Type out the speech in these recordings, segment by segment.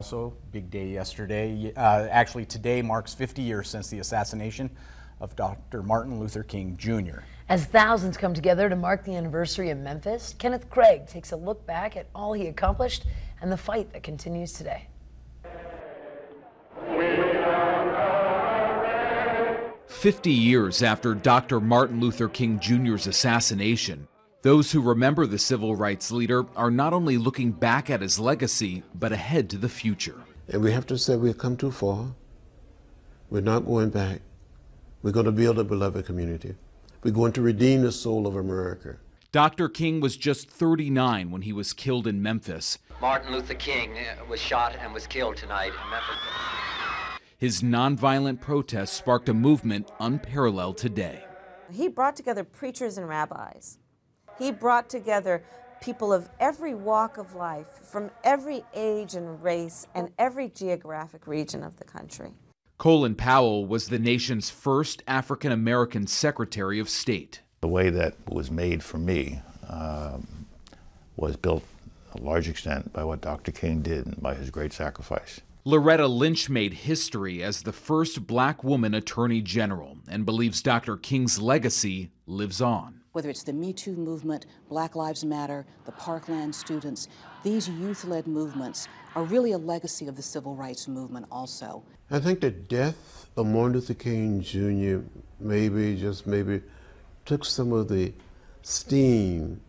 Also, big day yesterday. Actually, today marks 50 years since the assassination of Dr. Martin Luther King Jr. As thousands come together to mark the anniversary of Memphis, Kenneth Craig takes a look back at all he accomplished and the fight that continues today. 50 years after Dr. Martin Luther King Jr.'s assassination, those who remember the civil rights leader are not only looking back at his legacy, but ahead to the future. And we have to say we've come too far. We're not going back. We're going to build a beloved community. We're going to redeem the soul of America. Dr. King was just 39 when he was killed in Memphis. Martin Luther King was shot and was killed tonight in Memphis. His nonviolent protest sparked a movement unparalleled today. He brought together preachers and rabbis. He brought together people of every walk of life, from every age and race and every geographic region of the country. Colin Powell was the nation's first African-American Secretary of State. The way that was made for me was built to a large extent by what Dr. King did and by his great sacrifice. Loretta Lynch made history as the first black woman Attorney General and believes Dr. King's legacy lives on. Whether it's the Me Too movement, Black Lives Matter, the Parkland students, these youth-led movements are really a legacy of the civil rights movement also. I think the death of Martin Luther King Jr. just maybe took some of the steam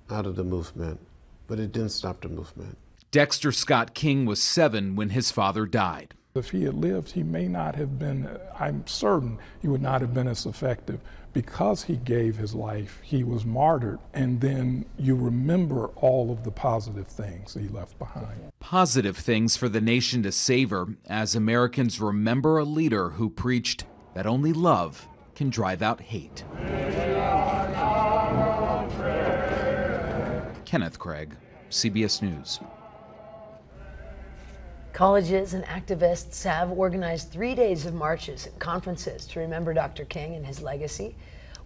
out of the movement, but it didn't stop the movement. Dexter Scott King was 7 when his father died. If he had lived, he may not have been, I'm certain he would not have been as effective. Because he gave his life, he was martyred, and then you remember all of the positive things he left behind. Positive things for the nation to savor as Americans remember a leader who preached that only love can drive out hate. Kenneth Craig, CBS News. Colleges and activists have organized 3 days of marches and conferences to remember Dr. King and his legacy.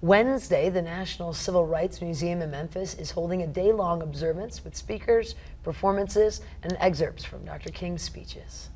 Wednesday, the National Civil Rights Museum in Memphis is holding a day-long observance with speakers, performances, and excerpts from Dr. King's speeches.